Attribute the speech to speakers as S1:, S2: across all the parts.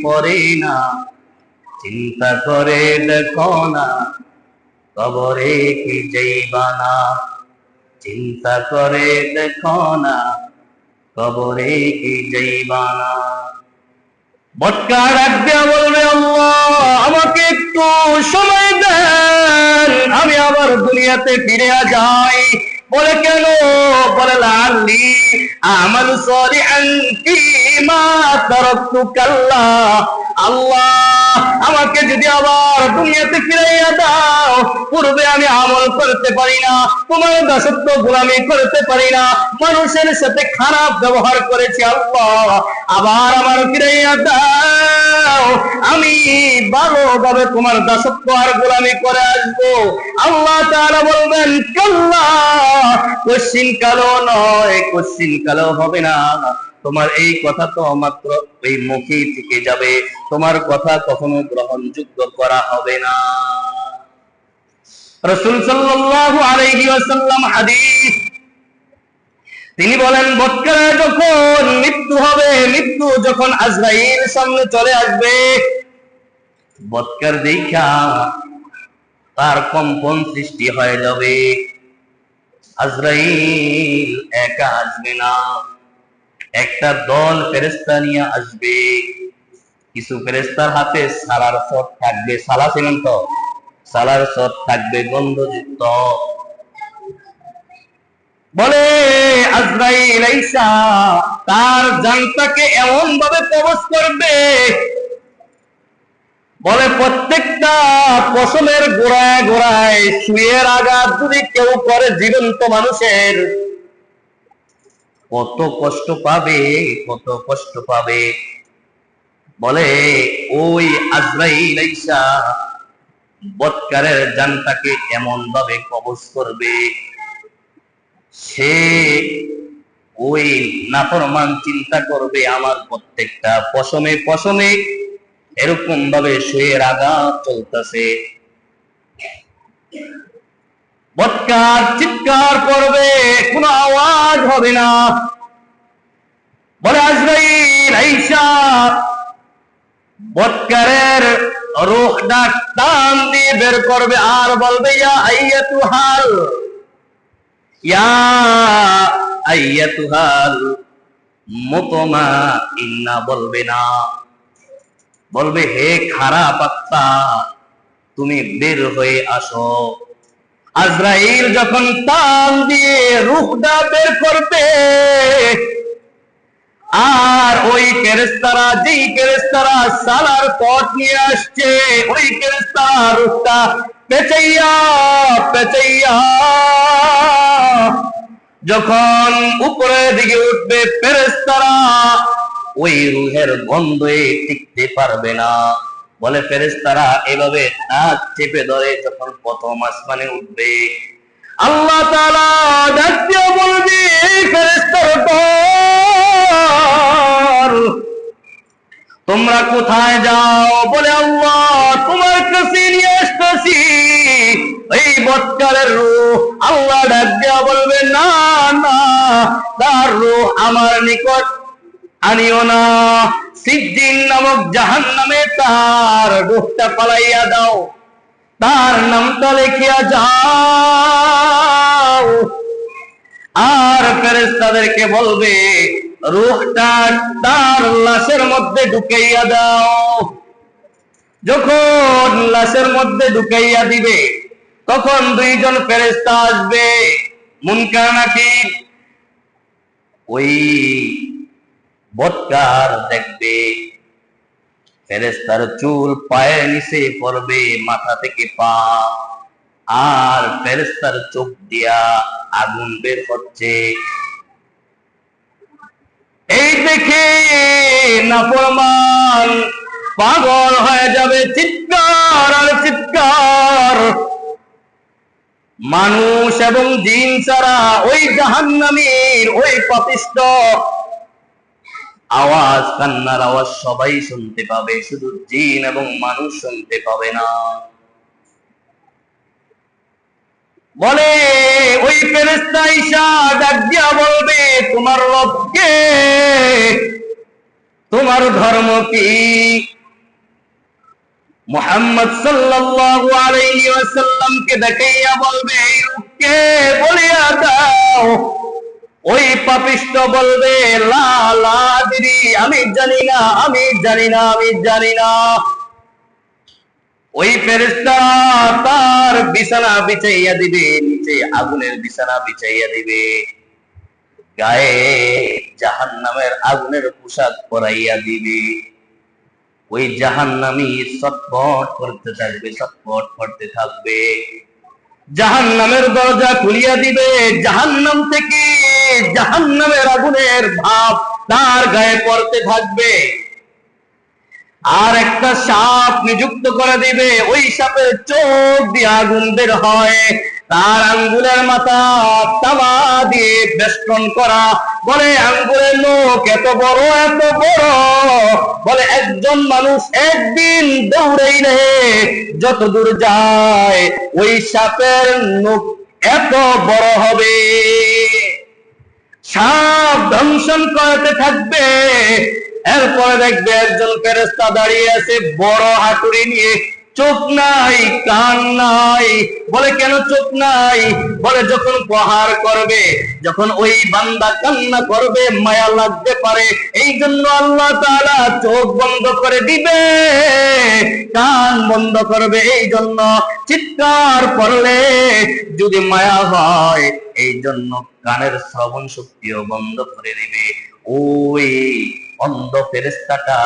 S1: পড়ে না, চিন্তা করে দেখো না, কবরে কি যাইবা না। চিন্তা করে দেখো না, কবরে কি যাইবা না। বটকা ডাক দিয়া বলবে, আল্লাহ আমাকে একটু সময় দেন, আমি আবার দুনিয়াতে ফিরে যাই। বলে কেন? বলে লাআল্লি আমালু সালিহান ফীমা তারাকতু কাল্লা। আল্লাহ আমাকে যদি আবার দুনিয়াতে ফিরাইয়া দাও, পূর্বে আমি আমল করতে পারি না, তোমার দাসত্ব গোলামি করতে পারি না, মানুষের সাথে খারাপ ব্যবহার করেছি, আল্লাহ আবার আমার ফিরাইয়া দাও, আমি ভালোভাবে তোমার দাসত্ব আর গোলামি করে আসবো। আল্লাহ তাআলা বলবেন, কাল্লা, কোশ্চিন কালো নয়, কোশ্চিন কালো হবে না। তোমার এই কথা তো মাত্র এই মুখেই থেকে যাবে, তোমার কথা কখনো গ্রহণযোগ্য করা হবে না। রাসূল সাল্লাল্লাহু আলাইহি ওয়াসাল্লাম হাদিস, তিনি বলেন, বৎকারে যখন মৃত্যু হবে, মৃত্যু যখন আজরাইল সামনে চলে আসবে, বৎকার দেখা তার কম্পন সৃষ্টি হয়ে যাবে। আজরাইল একা আসবে না, একটা দল ফেরেশতা নিয়ে আসবে। কিছু ফেরেশতার হাতে সালার শট থাকবে, সালা ছিলেন তো, সালার শট থাকবে গন্ধযুক্ত। বলে আজরাইল আইসা তার জানটাকে এমন ভাবে কবজ করবে, বলে প্রত্যেকটা পশমের গোড়ায় গোড়ায় সুইয়ের আঘাত যদি কেউ করে জীবন্ত মানুষের, কত কষ্ট পাবে, কত কষ্ট পাবে। বলে ওই আজরাইল আইসা বৎকারের জানটাকে এমন ভাবে কবজ করবে, সে ওই নাফরমান চিন্তা করবে আমার প্রত্যেকটা পশমে পশমে এরকম ভাবে সুইয়ের আঘাত চলতেছে। বৎকার চিৎকার করবে, কোনো আওয়াজ হবে না। বলে আজরাইল আইসা বৎকারের রূহটা টান দিয়ে বের করবে আর বলবে, ইয়া আইয়াতুহাল, ইয়া আইয়াতুহাল মুতমাইন্না, বলবে না, বলবে হে খারাপ আত্মা, তুমি বের হয়ে আসো। আজরাইল যখন টান দিয়ে রূহটা বের করবে, আর ওই ফেরেশতারা, যেই ফেরেশতারা সালার পথ নিয়ে আসছে, ওই ফেরেশতারা রূহটা পেঁচাইয়া পেঁচাইয়া যখন উপরের দিকে উঠবে, ফেরেশতারা ওই রূহের গন্ধে টিকতে পারবে না। বলে ফেরেশতারা এভাবে নাক চেপে ধরে যখন প্রথম আসমানে উঠবে, আল্লাহ তাআলা ডাক দিয়ে বলবে, ফেরেশতারা তোমরা কোথায় যাও? বলে আল্লাহ তোমার কাছে নিয়ে আসতেছি এই বৎকারের রূহ। আল্লাহ ডাক দিয়া বলবে, না না, তার রূহ আমার নিকট আনিও না, সিজ্জিন নামক জাহান্নামে তার রূহটা পালাইয়া দাও, তার নামটা লিখিয়া যাও। আর ফেরেশতাদেরকে বলবে, রূহটা তার লাশের মধ্যে ঢুকাইয়া দাও। যখন লাশের মধ্যে ঢুকাইয়া দিবে, তখন দুইজন ফেরেশতা আসবে, মুনকার নাকির। ওই বৎকার দেখবে ফেরেশতার চুল পায়ের নিচে পড়বে, মাথা থেকে পা, আর ফেরেশতার চোখ দিয়া আগুন বের হচ্ছে। এই দেখে নাফরমান পাগল হয়ে যাবে, চিৎকার আর চিৎকার। মানুষ এবং জিন ছাড়া ওই জাহান্নামীর ওই পাপিষ্ঠ আওয়াজ, কান্নার আওয়াজ সবাই শুনতে পাবে, শুধু জিন এবং মানুষ শুনতে পাবে না। বলে ওই ফেরেশতা ঈসা ডাক দিয়া বলবে, তোমার রব কে? তোমার ধর্ম কি? মুহাম্মদ সাল্লাল্লাহু আলাইহি ওয়াসাল্লামকে দেখাইয়া বলবে, এই লোককে বলিয়া দাও। ওই পাপিষ্ঠ বলবে, লা লা আদরি, আমি জানি না, আমি জানি না, আমি জানি না। ওই ফেরেশতা তার বিছানা বিছাইয়া দিবে, নিচে আগুনের বিছানা বিছাইয়া দিবে, গায়ে জাহান্নামের আগুনের পোশাক পরাইয়া দিবে। ওই জাহান্নামী ছটফট করতে থাকবে, ছটফট করতে থাকবে। জাহান্নামের দরজা খুলিয়া দিবে, জাহান্নাম থেকে জাহান্নামের আগুনের ভাব তার গায়ে পড়তে থাকবে। আর একটা সাপ নিযুক্ত করে দিবে, ওই সাপের চোখ দিয়ে আগুন বের হয়। তার আঙ্গুলের মাথা তামা দিয়ে বেষ্টন করা। বলে আঙ্গুলের নখ এত বড়, এত বড়। বলে একজন মানুষ একদিন দৌড়াইলে যত দূর যায় ওই সাপের নখ এত বড় হবে। সাপ দংশন করতে থাকবে। এরপরে দেখবে একজন ফেরেশতা দাঁড়িয়ে আছে বড় হাতুড়ি নিয়ে, চোখ নাই, কান নাই। বলে কেন চোখ নাই? বলে যখন প্রহার করবে, যখন ওই বান্দা কান্না করবে, মায়া লাগতে পারে, এই জন্য আল্লাহ তাআলা চোখ বন্ধ করে দিবে, কান বন্ধ করবে। এই জন্য চিৎকার করলে যদি মায়া হয়, এই জন্য কানের শ্রবণ শক্তিও বন্ধ করে দিবে। ওই অন্ধ ফেরেশতাটা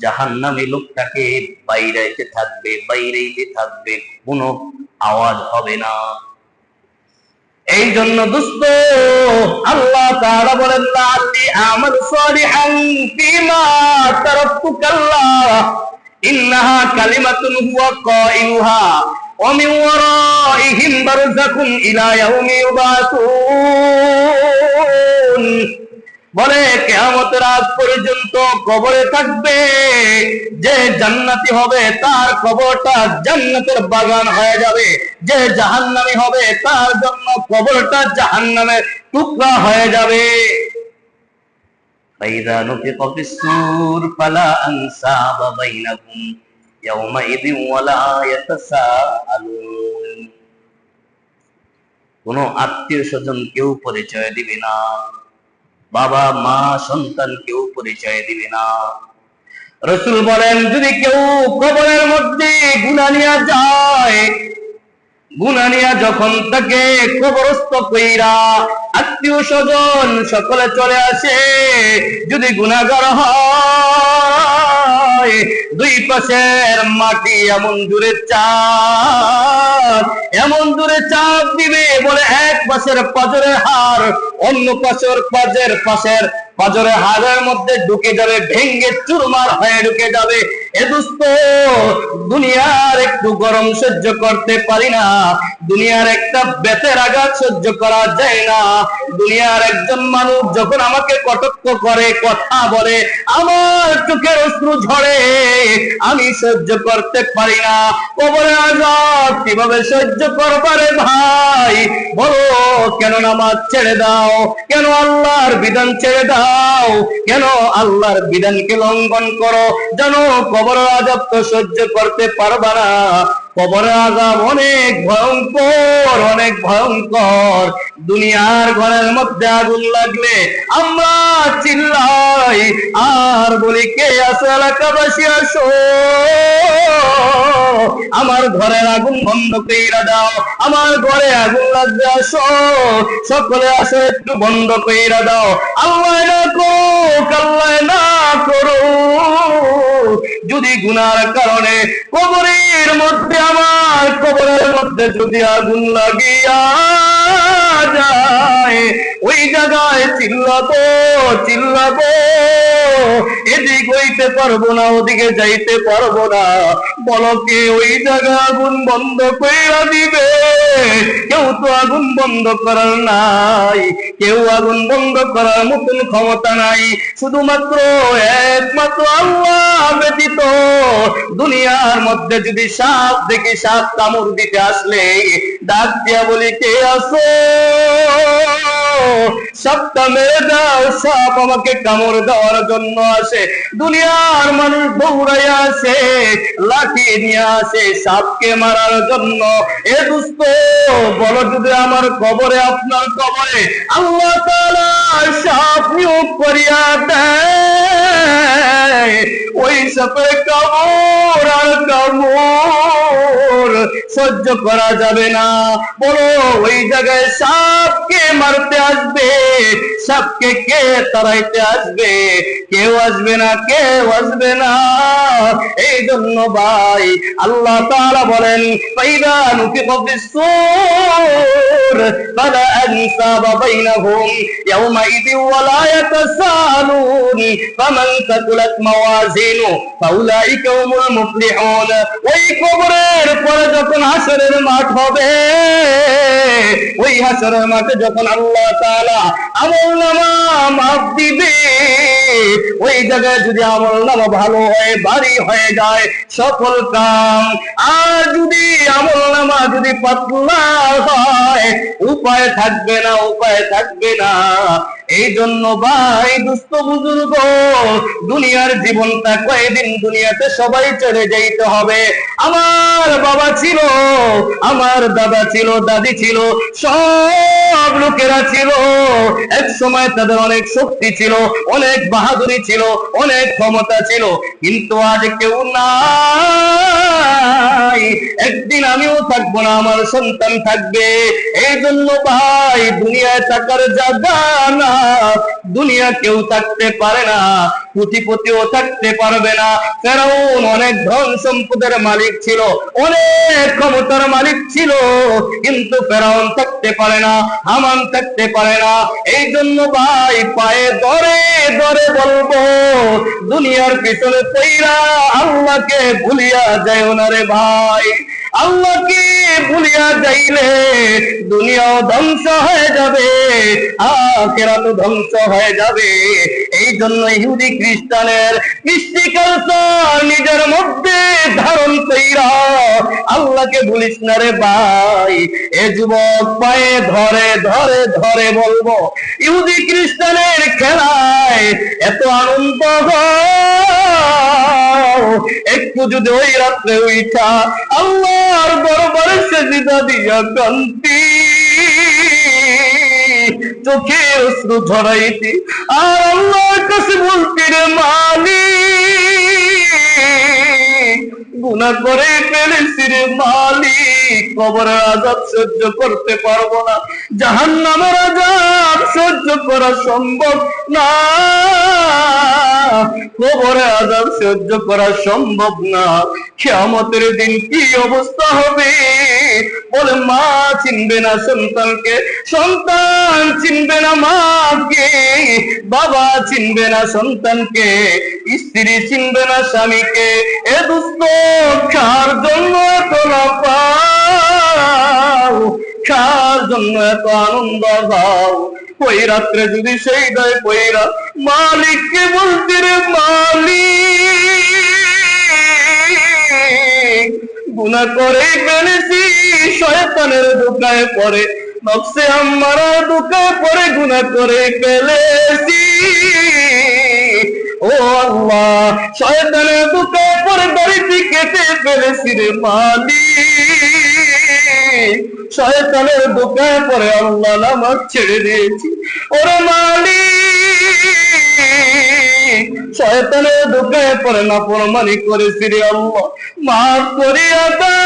S1: জাহান্নামী লোকটাকে বাইরাইতে থাকবে, বাইরাইতে থাকবে, কোনো আওয়াজ হবে না। এই জন্য দোস্ত আল্লাহ তাআলা বলেন, লাআল্লি আমালু সালিহান ফীমা তারাকতু কাল্লা ইন্নাহা কালিমাতুন হুয়া কাইলুহা ওয়া মিন ওয়ারাইহিম বারযাকুন ইলা ইয়াউমি ইউবাসুন। বলে কিয়ামতের আগ পর্যন্ত কবরে থাকবে, যে জান্নাতি হবে তার কবরটা জান্নাতের বাগান হয়ে যাবে, যে জাহান্নামী হবে তার জন্য কবরটা জাহান্নামের টুকরা হয়ে যাবে। ফাইযা নুফিখা ফিস-সূর ফালা আনসাবা বাইনাহুম ইয়াওমাইযিন ওয়ালা ইয়াতাসাআলুন। কোন আত্মীয়-স্বজন কেউ পরিচয় দিবে না, বাবা মা সন্তান কেউ পরিচয় দিবে না। রাসূল বলেন, যদি কেউ কবরের মধ্যে গুনাহ নিয়ে যায়, গুনাহ নিয়ে যখন তাকে কবরস্থ কইরা আত্মীয় স্বজন সকলে চলে আসে, যদি গুনাহগার হয়, দুই পাশের মাটি এমন জোরে চাপ, এমন জোরে চাপ দিবে, বলে এক পাশের পাজরের হাড় অন্য পাশের পাজরের হাড়ের মধ্যে ঢুকে যাবে, ভেঙ্গে চুরমার হয়ে ঢুকে যাবে। এ দোস্ত, দুনিয়ার একটু গরম সহ্য করতে পারি না, দুনিয়ার একটা বেতের আঘাত সহ্য করা যায় না। দুনিয়ার একজন মানুষ যখন আমাকে কটাক্ষ করে, কথা বলে, আমার চোখের অশ্রু ঝরে, আমি সহ্য করতে পারি না। কবরের আযাব কিভাবে সহ্য করবারে ভাই? বলো, কেন নামাজ ছেড়ে দাও? কেন আল্লাহর বিধান ছেড়ে দাও? কেন আল্লাহর বিধানকে লঙ্ঘন করো? জানো কবরের আযাব তো সহ্য করতে পারবা না। কবরের আযাব অনেক ভয়ঙ্কর, অনেক ভয়ঙ্কর। দুনিয়ার ঘরের মধ্যে আগুন লাগলে আমরা চিল্লাই আর বলি, কে আছে এলাকাবাসী আসো, আমার ঘরের আগুন বন্ধ কইরা দাও, আমার ঘরে আগুন লাগবে, আসো, সকলে আসো, একটু বন্ধ কইরা দাও। আল্লাহ না করো, আল্লাহ না করো, যদি গুনার কারণে কবরের মধ্যে, আমার কবরের মধ্যে যদি আগুন লাগিয়া যায়, ওই জায়গায় চিল্লাবো, চিল্লাবো, এদিক হইতে পারবো না, ওদিকে যাইতে পারবো না। বলো, কে ওই জায়গা আগুন বন্ধ কইরা দিবে? কেউ তো আগুন বন্ধ করার নাই, কেউ আগুন বন্ধ করার মতন ক্ষমতা নাই, শুধুমাত্র একমাত্র আল্লাহ ব্যতীত। দুনিয়ার মধ্যে যদি সাপ দেখি, সাপ কামড় দিতে আসলে ডাক দিয়া বলি, কে আছো? সাপটা মেরে দাও। সাপ আমাকে কামড় দেওয়ার জন্য আসে। দুনিয়ার মানুষ দৌড়াইয়া আসে, লাঠি নিয়ে আসে সাপকে মারার জন্য। এ দুস্থ, বলো যদি আমার কবরে, আপনার কবরে আল্লাহ তাআলা সাপ নিয়োগ করিয়া দেয়, ওই সাপের কামড় আর কামড় সহ্য করা যাবে না। বলো ওই জায়গায় সাপকে মারতে আসবে, সাপকে কে তাড়াইতে আসবে? কেউ আসবে না, কেউ আসবে না। এই জন্য ভাই আল্লাহ তাআলা বলেন, ফাইদা নুফিখা ফিস-সূর ফালা আনসাবা বাইনাহুম ইয়াওমাইযিন ওয়ালা ইয়াতাসালুন ফামান সাকুলাত মাওয়াজিনু ফাউলাইকা হুমুল মুফলিহুন। ওই কবরের পরে যখন হাসরের মাঠ হবে, ওই হাসরের মাঠে যখন আল্লাহ তাআলা আমলনামা মাপ দিবে, ওই জায়গায় যদি আমলনামা ভালো হয়, ভারী হয়ে যায় সফল কাম, আর যদি আমলনামা যদি পাতলা হয়, উপায় থাকবে না, উপায় থাকবে না। এই জন্য ভাই দুস্থ বুজুর্গ, দুনিয়ার জীবনটা কয়েকদিন, দুনিয়াতে সবাই চলে যাইতে হবে। আমার বাবা ছিল, আমার দাদা ছিল, দাদি ছিল, সব লোকেরা ছিল। এক সময় তাদের অনেক শক্তি ছিল, অনেক বাহাদুরি ছিল, অনেক ক্ষমতা ছিল, কিন্তু আজ কেউ নাই। একদিন আমিও থাকবো না, আমার সন্তান থাকবে। এই জন্য ভাই দুনিয়ায় থাকার জায়গা না, দুনিয়া কেউ থাকতে পারে না, কোটিপতিও থাকতে পারবে না। ফেরাউন অনেক ধন সম্পদের মালিক ছিল, অনেক ক্ষমতার মালিক ছিল, কিন্তু ফেরাউন থাকতে পারে না, হামান থাকতে পারে না। এই জন্য ভাই পায়ে ধরে ধরে বলবো, দুনিয়ার পিছনে পইরা আল্লাহকে ভুলিয়া যায় না রে ভাই। আল্লাহকে ভুলিয়া যাইলে দুনিয়াও ধ্বংস হয়ে যাবে, আখিরাতও ধ্বংস হয়ে যাবে। এই জন্য ইহুদি খ্রিস্টানের কৃষ্টি কালচার নিজের মধ্যে ধারণ কইরা আল্লাহকে ভুলিস না রে ভাই। এ যুবক পায়ে ধরে ধরে ধরে বলবো, ইহুদি খ্রিস্টানের খেলায় এত আনন্দ একটু যদি ওই রাত্রে উঠা আল্লাহর দরবারে সেজদা দিয়া কান্তি, চোখে অশ্রু ঝরাইতি, আর আল্লাহর কাছে বলতি, রে মালিক গুনাহ করে ফেলেছি রে মালিক, কবরের আযাব সহ্য করতে পারবো না, জাহান্নামের আযাব সহ্য করা সম্ভব না, কবরের আযাব সহ্য করা সম্ভব না। কিয়ামতের দিন কি অবস্থা হবে? বলে মা চিনবে না সন্তানকে, সন্তান চিনবে না মাকে, বাবা চিনবে না সন্তানকে, স্ত্রী চিনবে না স্বামীকে। এ দুস্থ, কার জন্য এত লাফাও, কার জন্য এত আনন্দ দাও? ওই রাত্রে যদি সেই দায় পইরা মালিককে বলতে, রে মালিক গুনাহ করে ফেলেছি, শয়তানের ধোঁকায় পড়ে, নফসে আম্মারার ধোঁকায় পড়ে গুনাহ করে ফেলেছি। ও আল্লাহ, শয়তানের ধোঁকায় পড়ে দাড়িটি কেটে ফেলেছি রে মালিক, শয়তানের ধোঁকায় পড়ে আল্লাহ নামাজ ছেড়ে দিয়েছি। ওরে মালিক, শয়তানের ধোঁকায় পড়ে নাফরমানি করেছি রে আল্লাহ, মাফ করিয়া দাও।